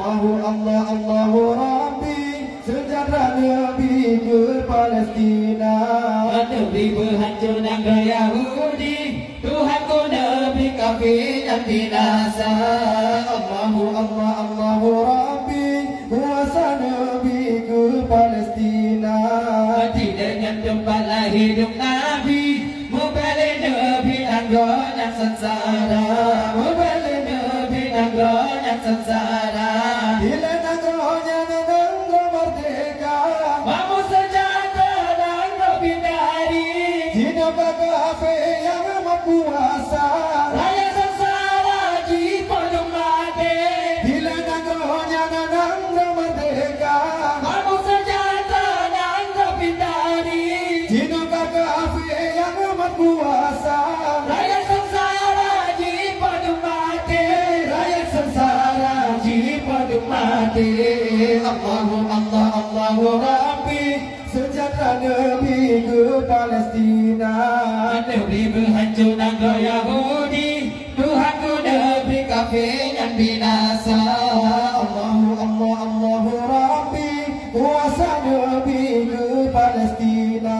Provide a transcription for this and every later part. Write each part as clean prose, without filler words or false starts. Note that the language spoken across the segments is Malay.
Allahu Rabbi, sejahtera Nabi ke Palestina. Nabi berhancur negara Yahudi, Tuhanku Nabi kafir dan binasa. Allahu Rabbi, kuasa Nabi ke Palestina. Tidaknya tempat lahir Nabi, membalik Nabi anggota sengsara, membalik Nabi anggota sengsara. Bila negaranya negara merdeka, Mamu sejahtera dan bidari, Cina kafir yang amat kuasa. raya sengsara di penuh mati. Bila negaranya negara merdeka, Mamu sejahtera dan bidari, Cina kafir yang amat kuasa. raya sengsara di penuh mati. Rakyat sengsara di penuh mati. Allahu Rabbi, sejahtera Nabi ke Palestina. Nabi berhancur negara Yahudi, Tuhanku Nabi kafir dan binasa. Allahu Rabbi, kuasa Nabi ke Palestina.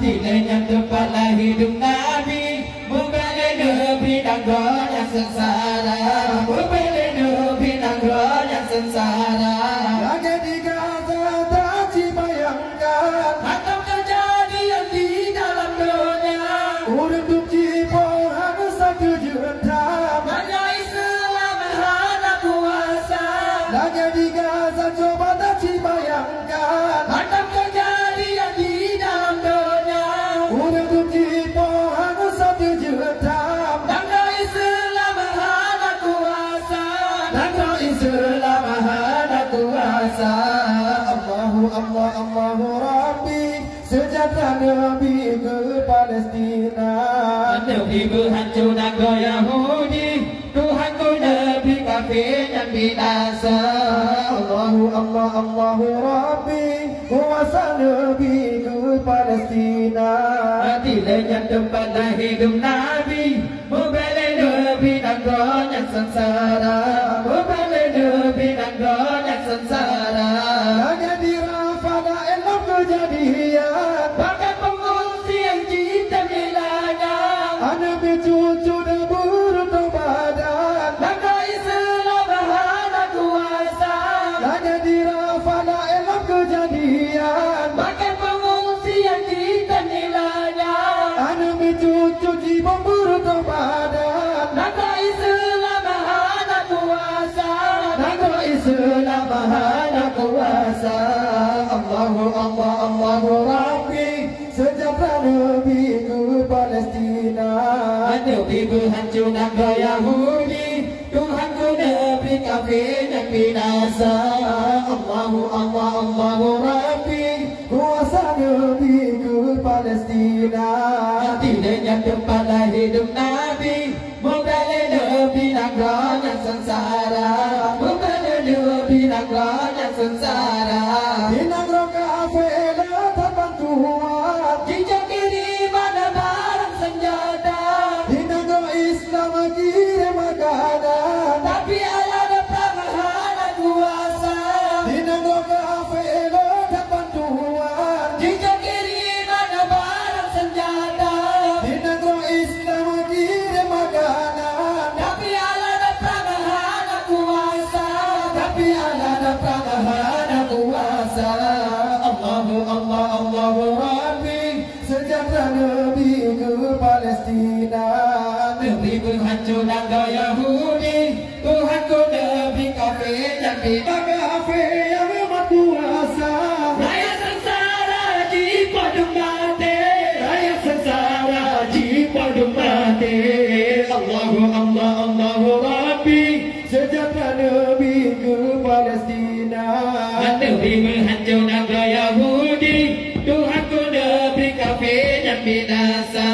Tidaknya tempat lahir Nabi, membalik Nabi negara sengsara, membalik Nabi negara sengsara. Lagi di Gaza tak dibayangkan, Atau kejadian di dalam dunia, urut cipo harus satu jendam. hanya Islam hana kuasa. Lagi di Gaza coba tak dibayangkan, Atau kejadian di dalam dunia, urut cipo harus satu jendam. negara Islam hana kuasa. Negara Islam hana kuasa. Allahu Rabbi, sejahtera Nabi ke Palestina. Nabi berhancur negara Yahudi, Tuhanku Nabi kafir dan binasa. Allahu Rabbi, kuasa Nabi ke Palestina. Tidaknya tempat lahir Nabi, membalik Nabi negara sengsara, membalik Nabi negara sengsara. Hanya di Rafah dalam kejadian, Bahkan pengungsi yang cinta milanya, anak cucu dan bertobadan. negara Islam hana kuasa. Hanya di Rafah dalam kejadian, Bahkan pengungsi yang cinta milanya, anak cucu jibom bertobadan. negara Islam hana kuasa. Negara Islam hana kuasa. Allahu Rabbi, sejahtera Nabi ke Palestina. Nabi berhancur negara Yahudi, Tuhanku Nabi kafir dan binasa. Allahu Rabbi, kuasa Nabi ke Palestina. Tidaknya tempat lahir Nabi, membalik Nabi negara sengsara, membalik Nabi negara sengsara. Di negara kafir tak bantuan, Jika kiri mana barang senjata, di negara Islam kirim makanan. tapi Allah dapat hana kuasa. Di negara kafir tak bantuan, Jika kiri mana barang senjata, di negara Islam kirim makanan. tapi Allah dapat hana kuasa. Tapi Allah dapat hana kuasa. Allahu Rabbi, sejahtera Nabi ke Palestina. Nabi berhancur negara Yahudi, Tuhanku Nabi kafir dan binasa. Kafir yang amat kuasa, Raya sengsara di padang mati, rakyat sengsara di padang mati. Allahu Rabbi, sejahtera Nabi ke Palestina. Nabi berhancur negara Yahudi, Tuhanku Nabi kafir dan binasa.